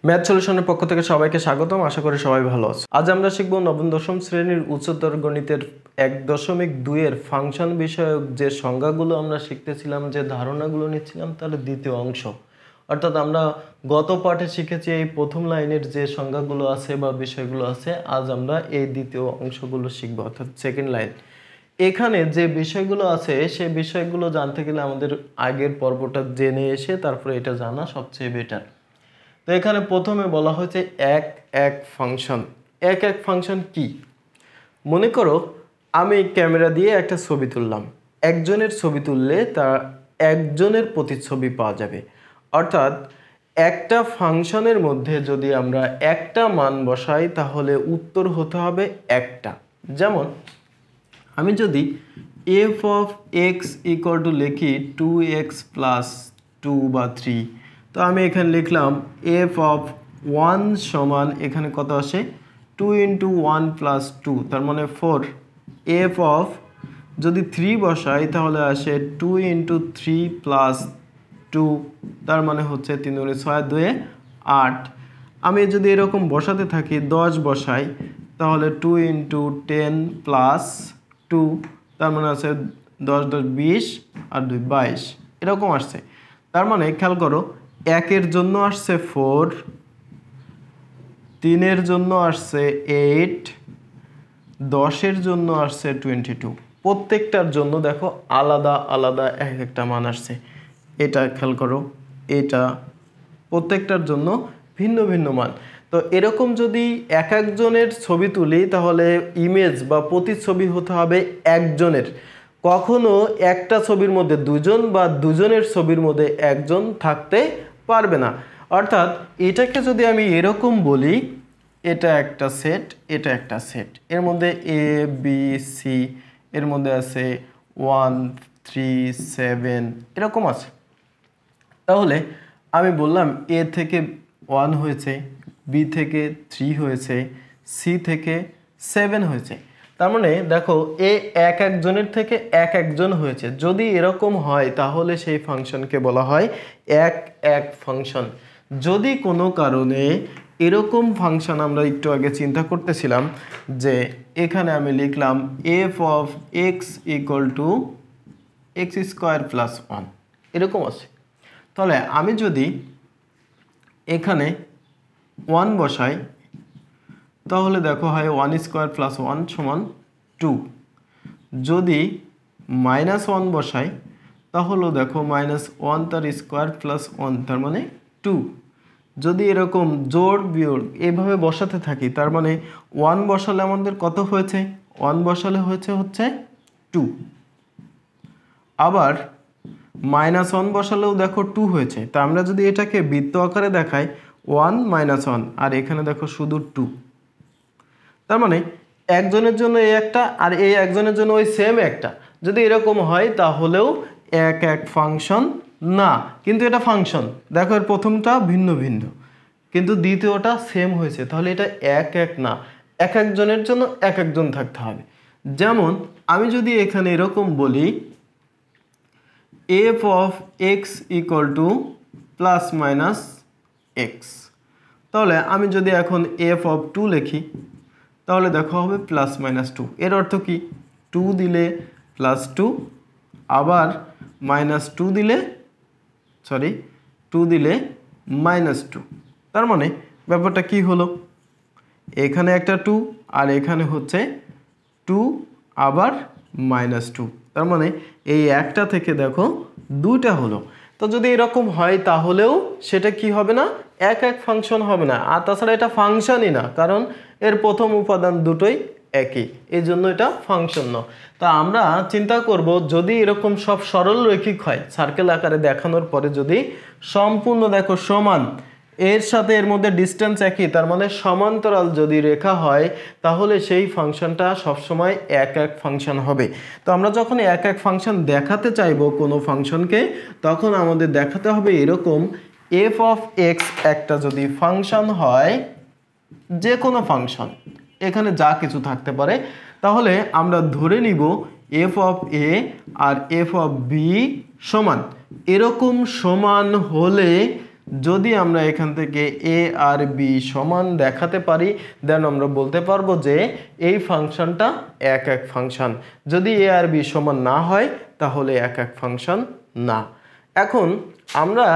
Math সলিউশনের পক্ষ থেকে সবাইকে স্বাগতম। আশা করি সবাই ভালো আছে। আজ আমরা শিখব নবম দশম শ্রেণীর উচ্চতর গণিতের 1.2 এর ফাংশন বিষয়ক যে সংজ্ঞাগুলো আমরা শিখতেছিলাম, যে ধারণাগুলো নিচ্ছিলাম, তার দ্বিতীয় অংশ। অর্থাৎ আমরা গত পাঠে শিখেছি এই প্রথম লাইনের যে সংজ্ঞাগুলো আছে বা বিষয়গুলো আছে, আজ আমরা এই দ্বিতীয় অংশগুলো শিখব, অর্থাৎ সেকেন্ড লাইন। এখানে যে বিষয়গুলো আছে সেই বিষয়গুলো জানতে গেলে আমাদের আগের পর্বটা জেনে এসে তারপরে এটা জানা সবচেয়ে বেটার। তো এখানে প্রথমে বলা হয়েছে এক ফাংশন। এক ফাংশন কি? মনে করো আমি ক্যামেরা দিয়ে একটা ছবি তুললাম। একজনের ছবি তুললে তার একজনের প্রতিচ্ছবি পাওয়া যাবে। অর্থাৎ একটা ফাংশনের মধ্যে যদি আমরা একটা মান বসাই তাহলে উত্তর হতে হবে একটা। যেমন আমি যদি F of x equal to লিখি 2x + 2 বা 3, তো আমি এখানে লিখলাম এফ অফ 1 সমান এখানে কত আসে 2 × 1 + 2, তার মানে 4। এফ অফ যদি 3 বসাই তাহলে আসে 2 × 3 + 2, তার মানে হচ্ছে 3 × 6 = 2 = 8। আমি যদি এরকম বসাতে থাকি 10 বসাই তাহলে 2 × 10 + 2, তার মানে আছে 10 × 10 = 20 আর 2 = 22, এরকম আসছে। তার মানে খেয়াল করো, 1 এর জন্য আসছে 4, 3 এর জন্য আসছে 8, 10 এর জন্য আসছে 22। প্রত্যেকটার জন্য দেখো আলাদা আলাদা একটা মান আসছে। এটা খেয়াল করো, এটা প্রত্যেকটার জন্য ভিন্ন ভিন্ন মান। তো এরকম যদি একজনের ছবি তুলি তাহলে ইমেজ বা প্রতিচ্ছবি হতে হবে একজনের। কখনো একটা ছবির মধ্যে দুজন বা দুজনের ছবির মধ্যে একজন থাকতে পারবে না। অর্থাৎ এটাকে যদি আমি এরকম বলি, এটা একটা সেট, এটা একটা সেট, এর মধ্যে এ বি সি, এর মধ্যে আছে 1 3 7 এরকম আছে। তাহলে আমি বললাম এ থেকে 1 হয়েছে, বি থেকে 3 হয়েছে, সি থেকে 7 হয়েছে। তার মানে দেখো এ একজনের থেকে একজন হয়েছে। যদি এরকম হয় তাহলে সেই ফাংশনকে বলা হয় এক ফাংশন। যদি কোনো কারণে এরকম ফাংশন, আমরা একটু আগে চিন্তা করতেছিলাম যে এখানে আমি লিখলাম F of x equal to x² + 1, এরকম আছে। তাহলে আমি যদি এখানে 1 বসাই তাহলে দেখো হয় 1² + 1 = 2। যদি -1 বসাই তাহলে দেখো -1 তার স্কোয়ার + 1, তার মানে 2। যদি এরকম জোড় বিয়োগ এভাবে বসাতে থাকি তার মানে 1 বসালে আমাদের কত হয়েছে? 1 বসালে হচ্ছে 2। আবার -1 বসালেও দেখো 2 হয়েছে। তা আমরা যদি এটাকে বৃত্ত আকারে দেখাই 1 - 1, আর এখানে দেখো শুধু 2। তার মানে একজনের জন্য এই একটা আর এই একজনের জন্য ওই সেম একটা। যদি এরকম হয় তাহলেও এক ফাংশন না, কিন্তু এটা ফাংশন। দেখো এর প্রথমটা ভিন্ন ভিন্ন কিন্তু দ্বিতীয়টা সেম হয়েছে, তাহলে এটা এক না, একজনের জন্য একজন থাকতে হবে। যেমন আমি যদি এখানে এরকম বলি F of x equal to ± x, তাহলে আমি যদি এখন এফ অফ 2 লিখি তাহলে দেখো হবে ± 2। এর অর্থ কি? 2 দিলে +2, আবার -2 দিলে -2, তার মানে ব্যাপারটা কি হলো? এখানে একটা 2 আর এখানে হচ্ছে 2 আবার -2, তার মানে এই একটা থেকে দেখো 2টা হলো। তো যদি এরকম হয় তাহলেও সেটা কি হবে না? এক ফাংশন হবে না। আর তাছাড়া এটা ফাংশনই না, কারণ এর প্রথম উপাদান দুটোই একই, এই জন্য এটা ফাংশন না। তা আমরা চিন্তা করব যদি এরকম সব সরল রৈখিক হয়, সার্কেল আকারে দেখানোর পরে যদি সম্পূর্ণ দেখো সমান, এর সাথে এর মধ্যে ডিস্টেন্স একই, তার মানে সমান্তরাল যদি রেখা হয় তাহলে সেই ফাংশনটা সবসময় এক ফাংশন হবে। তো আমরা যখন এক ফাংশন দেখাতে চাইবো কোনো ফাংশনকে, তখন আমাদের দেখাতে হবে এরকম এফ অফ এক্স একটা যদি ফাংশন হয়, যে কোনো ফাংশন, এখানে যা কিছু থাকতে পারে, তাহলে আমরা ধরে নিব F of A R F of B সমান। এরকম সমান হলে যদি আমরা এখান থেকে এ আর বি সমান দেখাতে পারি দেন আমরা বলতে পারবো যে এই ফাংশনটা এক এক ফাংশন। যদি এ আর বি সমান না হয় তাহলে এক এক ফাংশন না। এখন আমরা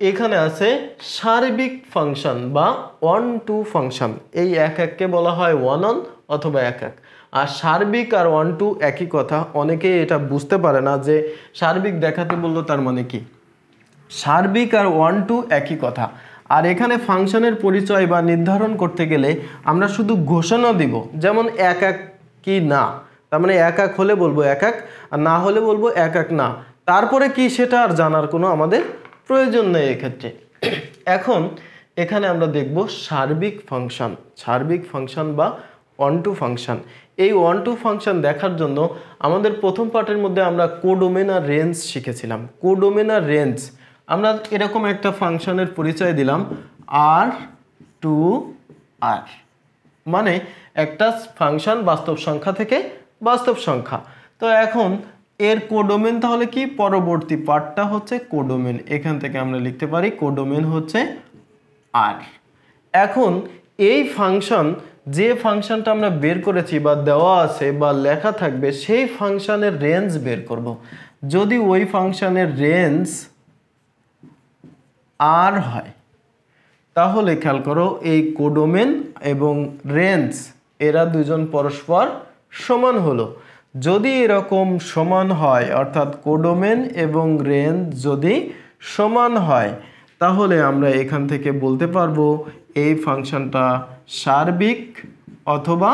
এখানে আছে সার্বিক ফাংশন বা ওয়ান টু ফাংশন। এই এক এককে বলা হয় ওয়ান অন অথবা এক এক। আর সার্বিক আর ওয়ান টু একই কথা। অনেকেই এটা বুঝতে পারে না যে সার্বিক দেখাতে বললো তার মানে কি। সার্বিক আর ওয়ান টু একই কথা। আর এখানে ফাংশনের পরিচয় বা নির্ধারণ করতে গেলে আমরা শুধু ঘোষণা দিব, যেমন এক এক কি না, তার মানে এক এক হলে বলবো এক এক, আর না হলে বলবো এক এক না। তারপরে কি সেটা আর জানার কোনো আমাদের প্রয়োজন নেই এক্ষেত্রে। এখন এখানে আমরা দেখব সার্বিক ফাংশন। সার্বিক ফাংশন বা ওয়ান টু ফাংশন। এই ওয়ান টু ফাংশন দেখার জন্য আমাদের প্রথম পার্টের মধ্যে আমরা কোডোমেন আর রেঞ্জ শিখেছিলাম। কোডোমেন আর রেঞ্জ আমরা এরকম একটা ফাংশনের পরিচয় দিলাম আর টু আর, মানে একটা ফাংশন বাস্তব সংখ্যা থেকে বাস্তব সংখ্যা। তো এখন এর কোডোমেন তাহলে কি, পরবর্তী পার্টটা হচ্ছে কোডোমেন। এখান থেকে আমরা লিখতে পারি কোডোমেন হচ্ছে আর। এখন এই ফাংশন, যে ফাংশনটা আমরা বের করেছি বা দেওয়া আছে বা লেখা থাকবে, সেই ফাংশনের রেঞ্জ বের করব। যদি ওই ফাংশনের রেঞ্জ আর হয় তাহলে খেয়াল করো এই কোডোমেন এবং রেঞ্জ এরা দুজন পরস্পর সমান হলো। যদি এরকম সমান হয়, অর্থাৎ কোডোমেন এবং রেঞ্জ যদি সমান হয়, তাহলে আমরা এখান থেকে বলতে পারবো এই ফাংশনটা সার্বিক অথবা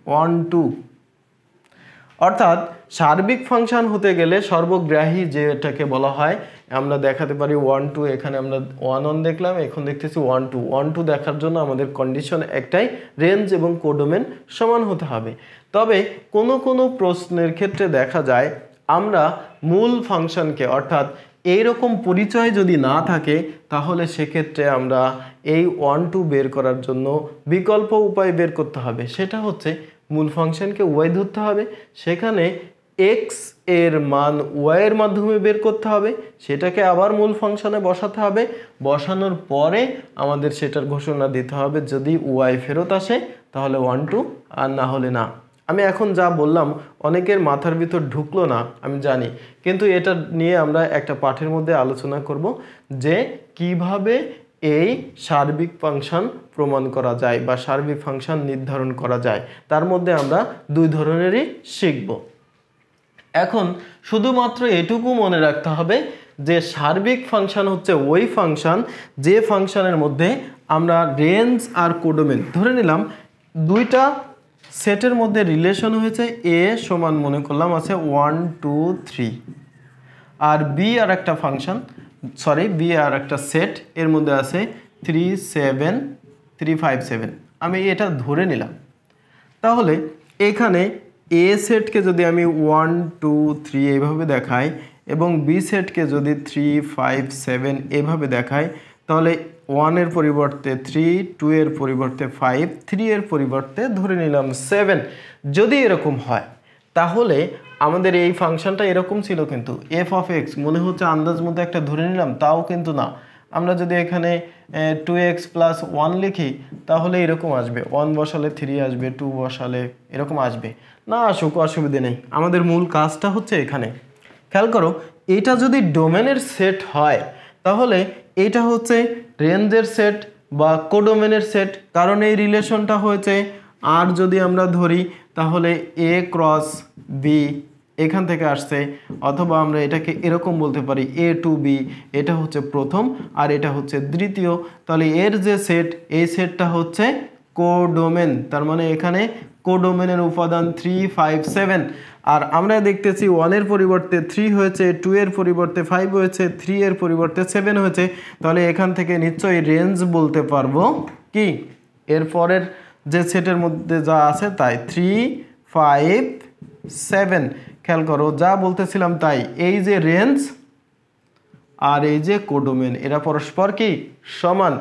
ওয়ান টু। অর্থাৎ সার্বিক ফাংশন হতে গেলে সর্বগ্রাহী যেটাকে বলা হয়, আমরা দেখাতে পারি ওয়ান টু। এখানে আমরা ওয়ান অন দেখলাম, এখন দেখতেছি ওয়ান টু। ওয়ান টু দেখার জন্য আমাদের কন্ডিশন একটাই, রেঞ্জ এবং কোডোমেন সমান হতে হবে। তবে কোনো কোনো প্রশ্নের ক্ষেত্রে দেখা যায় আমরা মূল ফাংশনকে, অর্থাৎ এইরকম পরিচয় যদি না থাকে তাহলে সেক্ষেত্রে আমরা এই ওয়ান টু বের করার জন্য বিকল্প উপায় বের করতে হবে। সেটা হচ্ছে মূল ফাংশনকে ওয়াই ধরতে হবে, সেখানে এক্স এর মান ওয়াই এর মাধ্যমে বের করতে হবে, সেটাকে আবার মূল ফাংশনে বসাতে হবে। বসানোর পরে আমাদের সেটার ঘোষণা দিতে হবে, যদি ওয়াই ফেরত আসে তাহলে ওয়ান টু, আর না হলে না। আমি এখন যা বললাম অনেকের মাথার ভিতর ঢুকলো না আমি জানি, কিন্তু এটা নিয়ে আমরা একটা পাঠের মধ্যে আলোচনা করব যে কিভাবে এই সার্বিক ফাংশন প্রমাণ করা যায় বা সার্বিক ফাংশন নির্ধারণ করা যায়। তার মধ্যে আমরা দুই ধরনেরই শিখব। এখন শুধুমাত্র এটুকু মনে রাখতে হবে যে সার্বিক ফাংশন হচ্ছে ওই ফাংশন যে ফাংশনের মধ্যে আমরা রেঞ্জ আর কোডোমেন ধরে নিলাম দুইটা সেটের মধ্যে রিলেশন হয়েছে। এ সমান মনে করলাম আছে 1 2 3, আর বি আর একটা ফাংশন, সরি বি আর একটা সেট, এর মধ্যে আছে 3 7 3 5 7। আমি এটা ধরে নিলাম। তাহলে এখানে এ সেটকে যদি আমি 1 2 3 এইভাবে দেখাই এবং বি সেটকে যদি 3 5 7 এভাবে দেখাই, তাহলে 1 এর পরিবর্তে 3, 2 এর পরিবর্তে 5, 3 এর পরিবর্তে ধরে নিলাম 7। যদি এরকম হয় তাহলে আমাদের এই ফাংশনটা এরকম ছিল, কিন্তু এফ অফ এক্স মনে হচ্ছে আন্দাজ মতো একটা ধরে নিলাম, তাও কিন্তু না। আমরা যদি এখানে 2x + 1 লিখি তাহলে এরকম আসবে, 1 বসালে 3 আসবে, 2 বসালে এরকম আসবে। না আসুক, অসুবিধে নেই, আমাদের মূল কাজটা হচ্ছে এখানে। খেয়াল করো, এটা যদি ডোমেনের সেট হয় তাহলে এটা হচ্ছে রেঞ্জের সেট বা কোডোমেনের সেট, কারণ এই রিলেশনটা হয়েছে। আর যদি আমরা ধরি তাহলে a ক্রস b এখান থেকে আসছে, অথবা আমরা এটাকে এরকম বলতে পারি a টু b, এটা হচ্ছে প্রথম আর এটা হচ্ছে দ্বিতীয়। তাহলে এর যে সেট, এই সেটটা হচ্ছে কোডোমেন। তার মানে এখানে কোডোমেনের উপাদান 3 5 7। আর আমরা দেখতেছি 1 এর পরিবর্তে 3 হয়েছে, 2 এর পরিবর্তে 5 হয়েছে, 3 এর পরিবর্তে 7 হয়েছে। তাহলে এখান থেকে নিশ্চয়ই রেঞ্জ বলতে পারবো কি এর পরের যে সেটের মধ্যে যা আছে তাই, 3 5 7। খেয়াল করো, যা বলতেছিলাম তাই, এই যে রেঞ্জ আর এই যে কোডোমেন এরা পরস্পর কি সমান।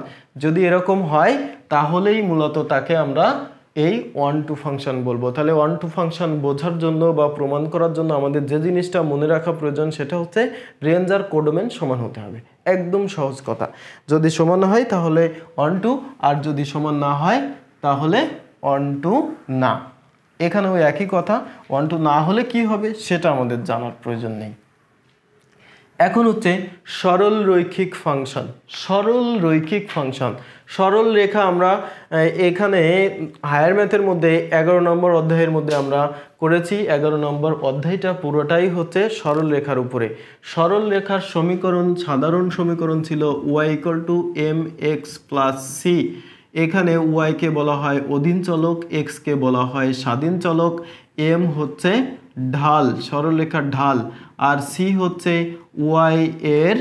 যদি এরকম হয় তাহলেই মূলত তাকে আমরা এই 1 2 ফাংশন বলবো। তাহলে 1 2 ফাংশন বোঝার জন্য বা প্রমাণ করার জন্য আমাদের যে জিনিসটা মনে রাখা প্রয়োজন সেটা হচ্ছে রেঞ্জ আর কোডোমেন সমান হতে হবে। একদম সহজ কথা। যদি সমান হয় তাহলে 1 2, আর যদি সমান না হয় তাহলে 1 2 না। এখানেও একই কথা, 1 2 না হলে কি হবে সেটা আমাদের জানার প্রয়োজন নেই। এখন হচ্ছে সরল রৈখিক ফাংশন। সরল রৈখিক ফাংশন, সরল রেখা আমরা এখানে হায়ার ম্যাথের মধ্যে 11 নম্বর অধ্যায়ের মধ্যে আমরা করেছি। 11 নম্বর অধ্যায়টা পুরোটাই হচ্ছে সরল রেখার উপরে। সরল রেখার সমীকরণ, সাধারণ সমীকরণ ছিল y = mx + c। এখানে y কে বলা হয় অধীন চলক, x কে বলা হয় স্বাধীন চলক, m হচ্ছে ঢাল, সরলরেখার ঢাল, আর c হচ্ছে y এর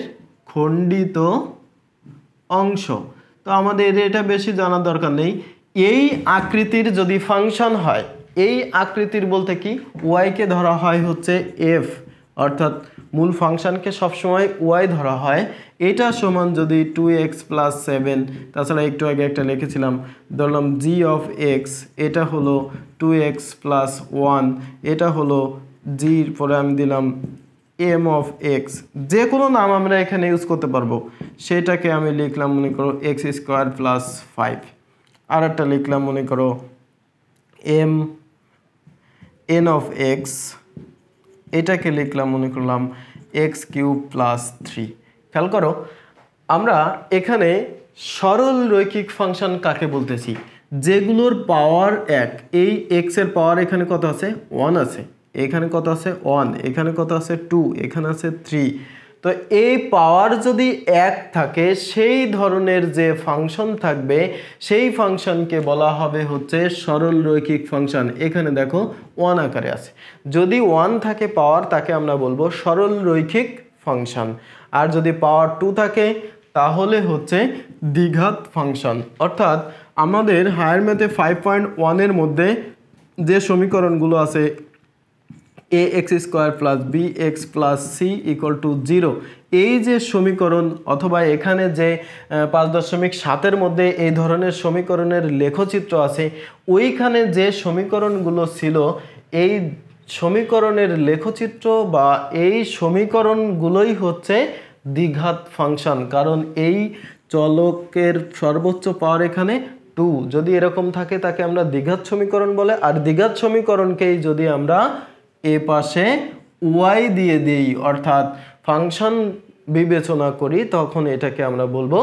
খণ্ডিত অংশ। তো আমাদের এটা বেশি জানার দরকার নেই। এই আকৃতির যদি ফাংশন হয়, এই আকৃতির বলতে কি, y কে ধরা হয় হচ্ছে f, অর্থাৎ মূল ফাংশনকে সবসময় y ধরা হয়। এটা সমান যদি 2x + 7, তাছাড়া একটু আগে একটা লিখেছিলাম, ধরলাম g of x, এটা হলো 2x + 1, এটা হলো g, পরে আমি দিলাম m of x, যে কোনো নাম আমরা এখানে ইউজ করতে পারবো। সেটাকে আমি লিখলাম মনে করো x² + 5, আর একটা লিখলাম মনে করো m n of x, এটাকে লিখলাম মনে করলাম x³ + 3। খেয়াল করো, আমরা এখানে সরল রৈখিক ফাংশন কাকে বলতেছি, যেগুলোর পাওয়ার 1। এই x এর পাওয়ার এখানে কত আছে, 1 আছে, এখানে কত আছে 1, এখানে কত আছে 2, এখানে আছে 3। তো এই পাওয়ার যদি 1 থাকে, সেই ধরনের যে ফাংশন থাকবে সেই ফাংশনকে বলা হবে হচ্ছে সরল রৈখিক ফাংশন। এখানে দেখো 1 আকারে আছে, যদি 1 থাকে পাওয়ার, তাকে আমরা বলবো সরল রৈখিক ফাংশন। আর যদি পাওয়ার 2 থাকে তাহলে হচ্ছে দ্বিঘাত ফাংশন। অর্থাৎ আমাদের হায়ার ম্যাথে 5.1 এর মধ্যে যে সমীকরণগুলো আছে ax² + bx + c = 0, এই যে সমীকরণ, অথবা এখানে যে 5.7 মধ্যে এই ধরনের সমীকরণের লেখচিত্র আছে, ওইখানে যে সমীকরণগুলো ছিল, এই সমীকরণের লেখচিত্র বা এই সমীকরণগুলোই হচ্ছে দ্বিঘাত ফাংশন। কারণ এই চলকের সর্বোচ্চ পাওয়ার এখানে 2, যদি এরকম থাকে তাকে আমরা দ্বিঘাত সমীকরণ বলে। আর দ্বিঘাত সমীকরণকেই যদি আমরা এ পাশে y দিয়ে দিই, অর্থাৎ ফাংশন বিবেচনা করি, তখন এটাকে আমরা বলবো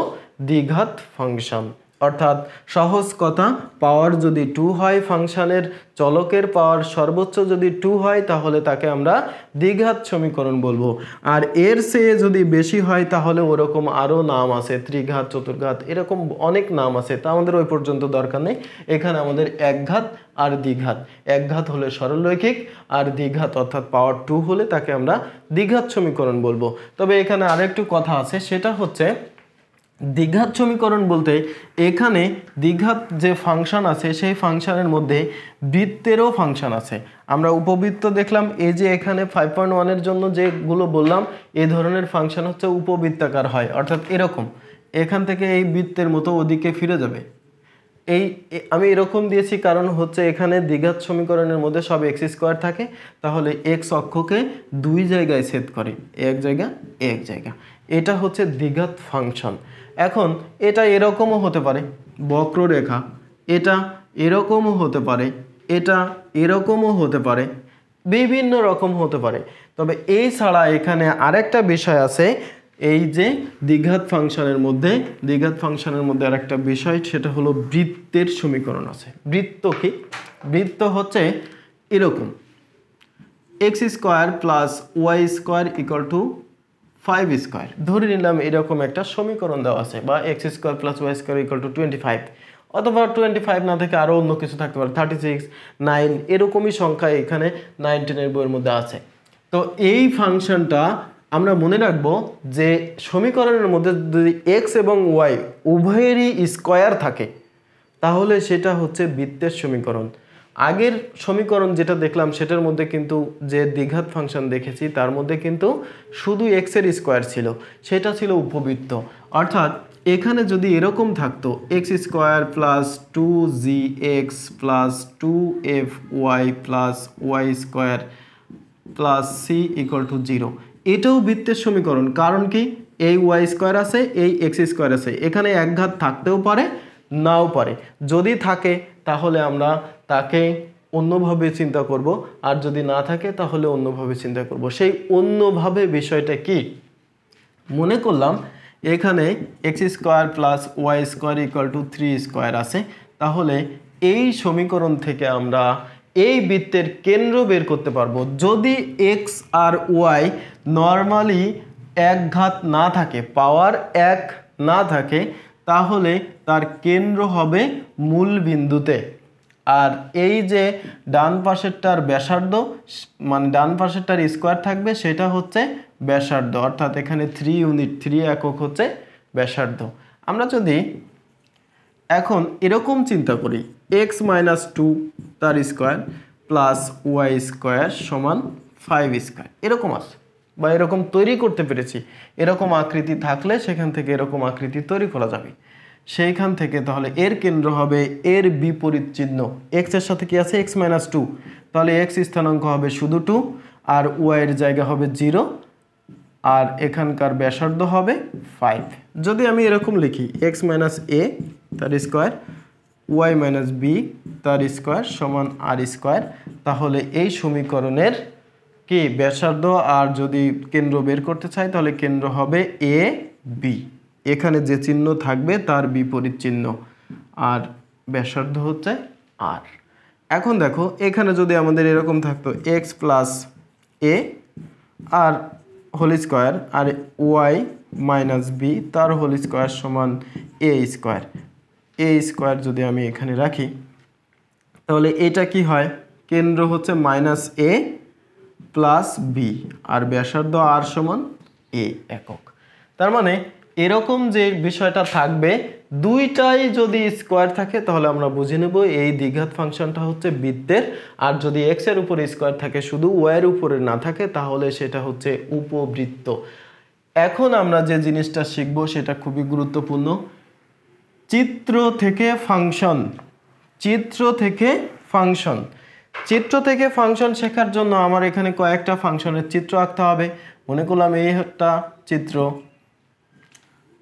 দ্বিঘাত ফাংশন। অর্থাৎ সহজ কথা, পাওয়ার যদি 2 হয়, ফাংশনের চলকের পাওয়ার সর্বোচ্চ যদি 2 হয়, তাহলে তাকে আমরা দ্বিঘাত সমীকরণ বলবো। আর এর চেয়ে যদি বেশি হয় তাহলে ওরকম আরও নাম আছে, ত্রিঘাত, চতুর্ঘাত, এরকম অনেক নাম আছে, তা আমাদের ওই পর্যন্ত দরকার নেই। এখানে আমাদের একঘাত আর দ্বিঘাত, একঘাত হলে সরলরৈখিক, আর দ্বিঘাত অর্থাৎ পাওয়ার 2 হলে তাকে আমরা দ্বিঘাত সমীকরণ বলবো। তবে এখানে আরেকটু কথা আছে, সেটা হচ্ছে দ্বিঘাত সমীকরণ বলতে এখানে দ্বিঘাত যে ফাংশন আছে সেই ফাংশনের মধ্যে বৃত্তেরও ফাংশন আছে। আমরা উপবৃত্ত দেখলাম, এই যে এখানে 5.1 এর জন্য যেগুলো বললাম, এই ধরনের ফাংশন হচ্ছে উপবৃত্তাকার হয়, অর্থাৎ এরকম, এখান থেকে এই বৃত্তের মতো ওদিকে ফিরে যাবে। এই আমি এরকম দিয়েছি কারণ হচ্ছে এখানে দ্বিঘাত সমীকরণের মধ্যে সব x² থাকে, তাহলে x অক্ষকে 2 জায়গায় ছেদ করে, এক জায়গা এক জায়গা, এটা হচ্ছে দ্বিঘাত ফাংশন। এখন এটা এরকমও হতে পারে বক্ররেখা, এটা এরকমও হতে পারে, এটা এরকমও হতে পারে, বিভিন্ন রকম হতে পারে। তবে এই ছাড়া এখানে আরেকটা বিষয় আছে, এই যে দ্বিঘাত ফাংশনের মধ্যে আরেকটা বিষয়, সেটা হলো বৃত্তের সমীকরণ আছে। বৃত্ত কি? বৃত্ত হচ্ছে এরকম, x² + y² = 5²। ধরে নিলাম এরকম একটা সমীকরণ দেওয়া আছে, বা x² + y² = 25, অথবা 25 না থেকে আরও অন্য কিছু থাকতে পারে, 36, 9, এরকমই সংখ্যা এখানে 9, 10 এর বইয়ের মধ্যে আছে। তো এই ফাংশনটা আমরা মনে রাখবো যে সমীকরণের মধ্যে যদি x এবং y উভয়েরই স্কয়ার থাকে, তাহলে সেটা হচ্ছে বৃত্তের সমীকরণ। আগের সমীকরণ যেটা দেখলাম সেটার মধ্যে কিন্তু যে দ্বিঘাত ফাংশন দেখেছি তার মধ্যে কিন্তু শুধু এক্স এর স্কোয়ার ছিল, সেটা ছিল উপবৃত্ত। অর্থাৎ এখানে যদি এরকম থাকতো x square plus 2gx plus 2fy plus y square plus c equal to 0, এটাও বৃত্তের সমীকরণ। কারণ কি, এই ওয়াই স্কোয়ার আছে, এই এক্স স্কোয়ার আছে, এখানে এক ঘাত থাকতেও পারে নাও পারে। যদি থাকে তাহলে আমরা তাকে অন্যভাবে চিন্তা করব, আর যদি না থাকে তাহলে অন্যভাবে চিন্তা করব। সেই অন্যভাবে বিষয়টা কি, মনে করলাম এখানে x square plus y square equal to 3 square আছে, তাহলে এই সমীকরণ থেকে আমরা এই বৃত্তের কেন্দ্র বের করতে পারবো। যদি এক্স আর ওয়াই নর্মালি এক ঘাত না থাকে, পাওয়ার এক না থাকে, তাহলে তার কেন্দ্র হবে মূল বিন্দুতে। আর এই যে ডান পাশেরটার ব্যাসার্ধ, মানে ডান পাশেরটার স্কোয়ার থাকবে, সেটা হচ্ছে ব্যাসার্ধ। অর্থাৎ এখানে 3 ইউনিট, 3 একক হচ্ছে ব্যাসার্ধ। আমরা যদি এখন এরকম চিন্তা করি, x - 2 তার স্কোয়ার প্লাস ওয়াই স্কোয়ার সমান 5 স্কোয়ার, এরকম আছে বা এরকম তৈরি করতে পেরেছি। এরকম আকৃতি থাকলে সেখান থেকে এরকম আকৃতি তৈরি করা যাবে। সেইখান থেকে তাহলে এর কেন্দ্র হবে এর বিপরীত চিহ্ন। এক্স এর সাথে কি আছে, x - 2, তাহলে এক্স স্থানাঙ্ক হবে শুধু 2, আর ওয়াই এর জায়গা হবে 0, আর এখানকার ব্যাসার্ধ হবে 5। যদি আমি এরকম লিখি x - a তার স্কোয়ার ওয়াই - b তার স্কোয়ার সমান আর স্কোয়ার, তাহলে এই সমীকরণের কি ব্যাসার্ধ, আর যদি কেন্দ্র বের করতে চাই তাহলে কেন্দ্র হবে এ বি। এখানে যে চিহ্ন থাকবে তার বিপরীত চিহ্ন, আর ব্যাসার্ধ হচ্ছে আর। এখন দেখো এখানে যদি আমাদের এরকম থাকতো এক্স প্লাস এ আর হোল স্কোয়ার আর ওয়াই - বি তার হোল স্কোয়ার সমান এ স্কোয়ার। এ স্কোয়ার যদি আমি এখানে রাখি তাহলে এটা কি হয়, কেন্দ্র হচ্ছে -a প্লাস বি, আর ব্যাসার্ধ আর সমান এ একক। তার মানে এরকম যে বিষয়টা থাকবে, দুইটাই যদি স্কোয়ার থাকে তাহলে আমরা বুঝে নেব এই দ্বিঘাত ফাংশনটা হচ্ছে বৃত্তের। আর যদি এক্স এর উপরে স্কোয়ার থাকে, শুধু ওয়াই এর উপরে না থাকে, তাহলে সেটা হচ্ছে উপবৃত্ত। এখন আমরা যে জিনিসটা শিখব সেটা খুবই গুরুত্বপূর্ণ, চিত্র থেকে ফাংশন। চিত্র থেকে ফাংশন, চিত্র থেকে ফাংশন শেখার জন্য আমার এখানে কয়েকটা ফাংশনের চিত্র আঁকতে হবে। মনে করলাম এই একটা চিত্র,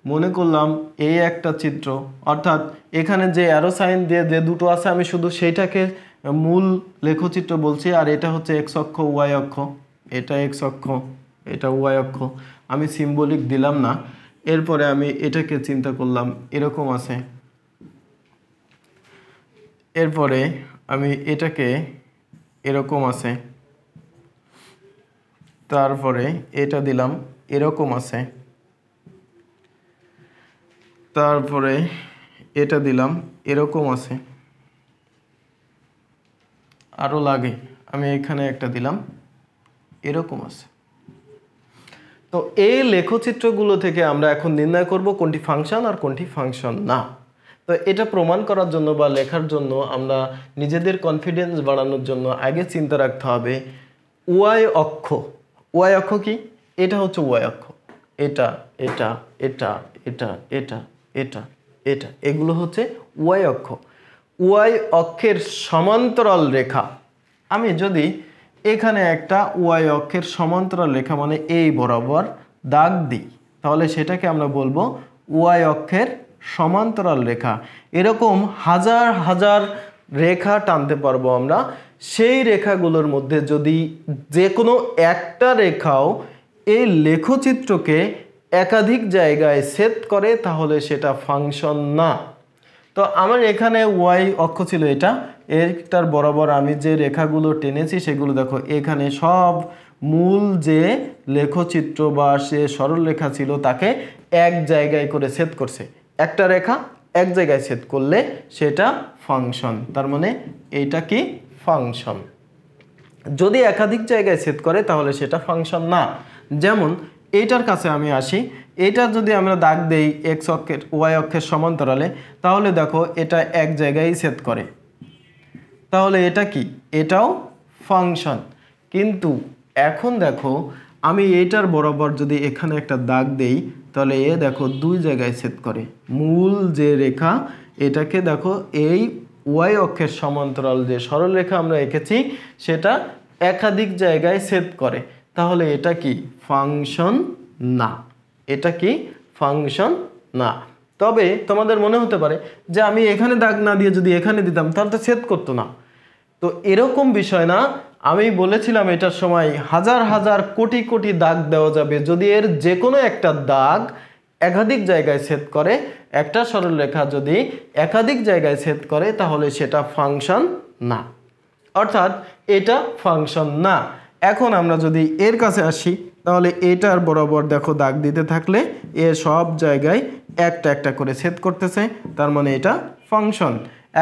মনে করলাম এই একটা চিত্র, অর্থাৎ এখানে যে অ্যারো সাইন দিয়ে যে দুটো আছে আমি শুধু সেইটাকে মূল লেখচিত্র বলছি। আর এটা হচ্ছে এক্স অক্ষ, ওয়াই অক্ষ, এটা এক্স অক্ষ, এটা ওয়াই অক্ষ, আমি সিম্বলিক দিলাম না। এরপরে আমি এটাকে চিন্তা করলাম এরকম আছে, এরপরে আমি এটাকে এরকম আছে, তারপরে এটা দিলাম এরকম আছে, তারপরে এটা দিলাম এরকম আছে, আরও লাগে আমি এখানে একটা দিলাম এরকম আছে। তো এই লেখচিত্রগুলো থেকে আমরা এখন নির্ণয় করব কোনটি ফাংশন আর কোনটি ফাংশন না। তো এটা প্রমাণ করার জন্য বা লেখার জন্য আমরা নিজেদের কনফিডেন্স বাড়ানোর জন্য আগে চিন্তা রাখতে হবে ওয়াই অক্ষ। ওয়াই অক্ষ কি, এটা হচ্ছে ওয়াই অক্ষ, এটা এটা এটা এটা এটা এটা এটা এগুলো হচ্ছে ওয়াই অক্ষ। ওয়াই অক্ষের সমান্তরাল রেখা, আমি যদি এখানে একটা ওয়াই অক্ষের সমান্তরাল রেখা মানে এই বরাবর দাগ দিই, তাহলে সেটাকে আমরা বলবো ওয়াই অক্ষের সমান্তরাল রেখা। এরকম হাজার হাজার রেখা টানতে পারবো আমরা। সেই রেখাগুলোর মধ্যে যদি যে কোনো একটা রেখাও এই লেখচিত্রকে একাধিক জায়গায় ছেদ করে তাহলে সেটা ফাংশন না। তো আমার এখানে ওয়াই অক্ষ ছিল এটা, এটার বরাবর আমি যে রেখাগুলো টেনেছি সেগুলো দেখো এখানে সব মূল যে লেখচিত্র বা সে সরল রেখা ছিল তাকে এক জায়গায় করে ছেদ করছে। একটা রেখা এক জায়গায় ছেদ করলে সেটা ফাংশন। তার মানে এইটা কি ফাংশন। যদি একাধিক জায়গায় ছেদ করে তাহলে সেটা ফাংশন না। যেমন এইটার কাছে আমি আসি, এইটার যদি আমরা দাগ দেই এক্স অক্ষের ওয়াই অক্ষের সমান্তরালে, তাহলে দেখো এটা এক জায়গায় ছেদ করে। তাহলে এটা কি? এটাও ফাংশন। কিন্তু এখন দেখো আমি এইটার বরাবর যদি এখানে একটা দাগ দেই তাহলে এ দেখো দুই জায়গায় ছেদ করে। মূল যে রেখা এটাকে দেখো এই ওয়াই অক্ষের সমান্তরাল যে সরলরেখা আমরা এঁকেছি সেটা একাধিক জায়গায় ছেদ করে। তাহলে এটা কি? ফাংশন না। এটা কি? ফাংশন না। তবে তোমাদের মনে হতে পারে যে আমি এখানে দাগ না দিয়ে যদি এখানে দিতাম তাহলে তো ছেদ করতো না। তো এরকম বিষয় না। আমি বলেছিলাম এটার সময় হাজার হাজার কোটি কোটি দাগ দেওয়া যাবে, যদি এর যে কোনো একটা দাগ একাধিক জায়গায় ছেদ করে, একটা সরলরেখা যদি একাধিক জায়গায় ছেদ করে তাহলে সেটা ফাংশন না, অর্থাৎ এটা ফাংশন না। এখন আমরা যদি এর কাছে আসি তাহলে এটার বরাবর দেখো দাগ দিতে থাকলে এ সব জায়গায় একটা একটা করে ছেদ করতেছে, তার মানে এটা ফাংশন।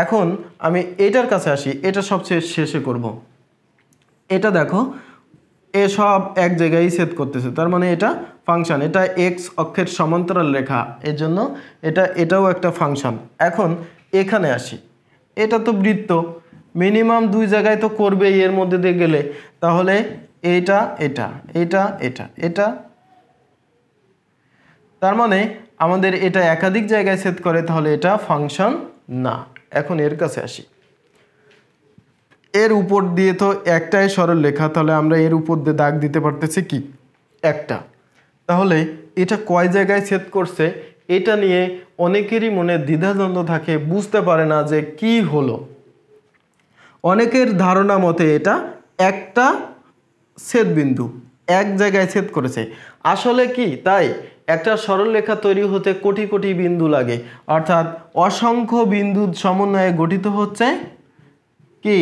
এখন আমি এটার কাছে আসি, এটা সবচেয়ে শেষে করব। এটা দেখো এ সব এক জায়গায় ছেদ করতেছে, তার মানে এটা ফাংশন। এটা এক্স অক্ষের সমান্তরাল রেখা, এর জন্য এটাও একটা ফাংশন। এখন এখানে আসি, এটা তো বৃত্ত, মিনিমাম দুই জায়গায় তো করবেই এর মধ্যে দিয়ে গেলে, তাহলে এটা এটা এটা এটা এটা, তার মানে আমাদের এটা একাধিক জায়গায় ছেদ করে, তাহলে এটা ফাংশন না। এখন এর কাছে আসি, এর উপর দিয়ে তো একটাই সরল রেখা, তাহলে আমরা এর উপর দিয়ে দাগ দিতে পারতেছি কি? একটা। তাহলে এটা কয় জায়গায় ছেদ করছে এটা নিয়ে অনেকেরই মনে দ্বিধাদ্বন্দ্ব থাকে, বুঝতে পারে না যে কি হলো। অনেকের ধারণা মতে এটা একটা ছেদবিন্দু, এক জায়গায় ছেদ করেছে। আসলে কি তাই? একটা সরলরেখা তৈরি হতে কোটি কোটি বিন্দু লাগে, অর্থাৎ অসংখ্য বিন্দুর সমন্বয়ে গঠিত হচ্ছে কি?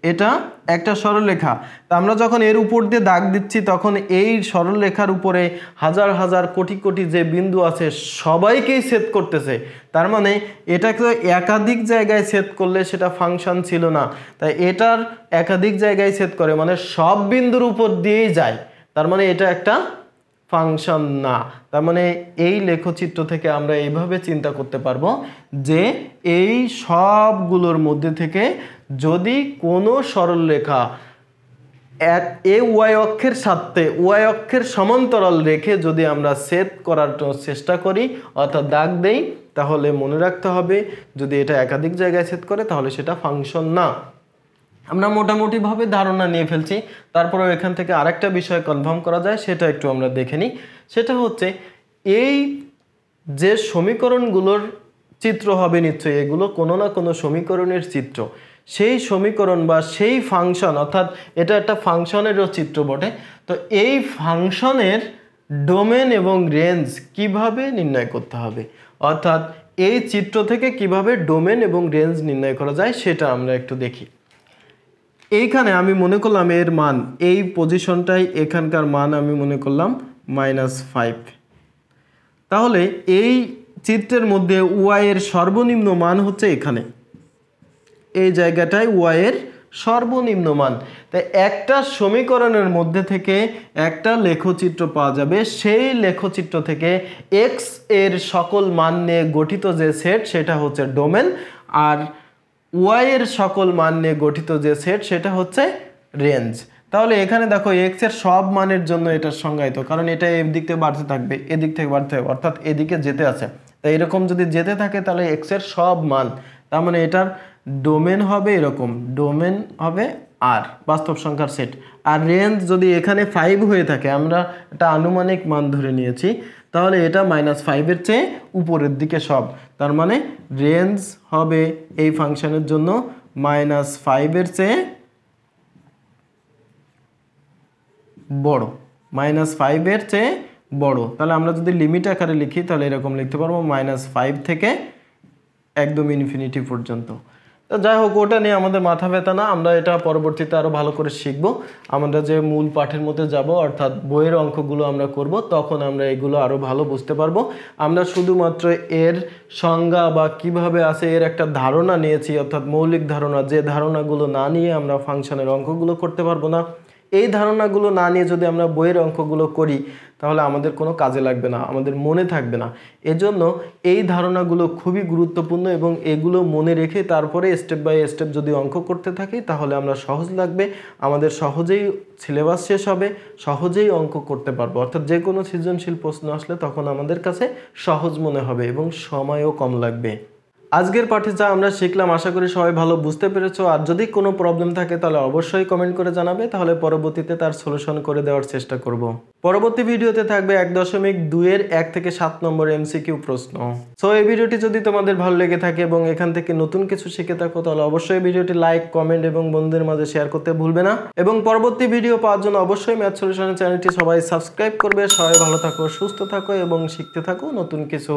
এটা একটা সরলরেখা। তা আমরা যখন এর উপর দিয়ে দাগ দিচ্ছি তখন এই সরলরেখার উপরে হাজার হাজার কোটি কোটি যে বিন্দু আছে সবাইকেই ছেদ করতেছে, তার মানে এটাকে একাধিক জায়গায় ছেদ করলে সেটা ফাংশন ছিল না। তাই এটার একাধিক জায়গায় ছেদ করে মানে সব বিন্দুর উপর দিয়েই যায়, তার মানে এটা একটা ফাংশন না। তার মানে এই লেখচিত্র থেকে আমরা এইভাবে চিন্তা করতে পারবো যে এই সবগুলোর মধ্যে থেকে যদি কোনো সরলরেখা এ ওয়াই অক্ষের সাথে ওয়াই অক্ষের সমান্তরাল রেখে যদি আমরা ছেদ করার চেষ্টা করি অর্থাৎ দাগ দেই, তাহলে মনে রাখতে হবে যদি এটা একাধিক জায়গায় ছেদ করে তাহলে সেটা ফাংশন না। আমরা মোটামুটিভাবে ধারণা নিয়ে ফেলছি, তারপরেও এখান থেকে আরেকটা বিষয় কনফার্ম করা যায় সেটা একটু আমরা দেখে নিই। সেটা হচ্ছে এই যে সমীকরণগুলোর চিত্র হবে নিশ্চয়ই, এগুলো কোনো না কোনো সমীকরণের চিত্র, সেই সমীকরণ বা সেই ফাংশন, অর্থাৎ এটা একটা ফাংশনেরও চিত্র বটে। তো এই ফাংশনের ডোমেন এবং রেঞ্জ কিভাবে নির্ণয় করতে হবে, অর্থাৎ এই চিত্র থেকে কিভাবে ডোমেন এবং রেঞ্জ নির্ণয় করা যায় সেটা আমরা একটু দেখি। এইখানে আমি মনে করলাম এর মান, এই পজিশনটাই এখানকার মান আমি মনে করলাম -5। তাহলে এই চিত্রের মধ্যে ওয়াই এর সর্বনিম্ন মান হচ্ছে এখানে, এই জায়গাটায় ওয়াই এর সর্বনিম্ন মান। তাই একটা সমীকরণের মধ্যে থেকে একটা লেখচিত্র পাওয়া যাবে, সেই লেখচিত্র থেকে এক্স এর সকল মান নিয়ে গঠিত যে সেট সেটা হচ্ছে ডোমেন, আর ওয়াই এর সকল মান নিয়ে গঠিত যে সেট সেটা হচ্ছে রেঞ্জ। তাহলে এখানে দেখো এক্স এর সব মানের জন্য এটা সংজ্ঞায়িত, কারণ এটা এদিক থেকে বাড়তে থাকবে, এদিক থেকে বাড়তে হবে, অর্থাৎ এদিকে যেতে আছে। তাই এরকম যদি যেতে থাকে তাহলে এক্স এর সব মান, তার মানে এটার ডোমেন হবে এরকম, ডোমেন হবে আর বাস্তব সংখ্যার সেট। আর রেঞ্জ যদি এখানে 5 হয়ে থাকে, আমরা একটা আনুমানিক মান ধরে নিয়েছি, তাহলে এটা -5-এর চেয়ে উপরের দিকে সব, তার মানে রেঞ্জ হবে এই ফাংশনের জন্য -5-এর চেয়ে বড়, -5-এর চেয়ে বড়। তাহলে আমরা যদি লিমিট আকারে লিখি তাহলে এরকম লিখতে পারবো -5 থেকে একদম ইনফিনিটি পর্যন্ত। তো যাই হোক, ওটা নিয়ে আমাদের মাথা ব্যথা না, আমরা এটা পরবর্তীতে আরও ভালো করে শিখব। আমরা যে মূল পাঠের মধ্যে যাব অর্থাৎ বইয়ের অঙ্কগুলো আমরা করব, তখন আমরা এগুলো আরও ভালো বুঝতে পারবো। আমরা শুধুমাত্র এর সংজ্ঞা বা কিভাবে আছে এর একটা ধারণা নিয়েছি, অর্থাৎ মৌলিক ধারণা, যে ধারণাগুলো না নিয়ে আমরা ফাংশনের অঙ্কগুলো করতে পারবো না। এই ধারণাগুলো না নিয়ে যদি আমরা বইয়ের অঙ্কগুলো করি তাহলে আমাদের কোনো কাজে লাগবে না, আমাদের মনে থাকবে না। এজন্য এই ধারণাগুলো খুবই গুরুত্বপূর্ণ এবং এগুলো মনে রেখে তারপরে স্টেপ বাই স্টেপ যদি অঙ্ক করতে থাকি তাহলে আমরা সহজ লাগবে, আমাদের সহজেই সিলেবাস শেষ হবে, সহজেই অঙ্ক করতে পারবো। অর্থাৎ যে কোনো সৃজনশীল প্রশ্ন আসলে তখন আমাদের কাছে সহজ মনে হবে এবং সময়ও কম লাগবে। আজকের পাঠে যা আমরা শিখলাম আশা করি সবাই ভালো বুঝতে পেরেছো। আর যদি কোনো প্রবলেম থাকে তাহলে অবশ্যই কমেন্ট করে জানাবে, তাহলে পরবর্তীতে তার সলিউশন করে দেওয়ার চেষ্টা করব। পরবর্তী ভিডিওতে থাকবে 1.2-এর 1 থেকে 7 নম্বর এমসিকিউ প্রশ্ন। সো এই ভিডিওটি যদি তোমাদের ভালো লেগে থাকে এবং এখান থেকে নতুন কিছু শিখে থাকো তাহলে অবশ্যই ভিডিওটি লাইক, কমেন্ট এবং বন্ধুদের মাঝে শেয়ার করতে ভুলবে না। এবং পরবর্তী ভিডিও পাওয়ার জন্য অবশ্যই ম্যাথ সলিউশন চ্যানেলটি সবাই সাবস্ক্রাইব করবে। সবাই ভালো থাকো, সুস্থ থাকো এবং শিখতে থাকো নতুন কিছু।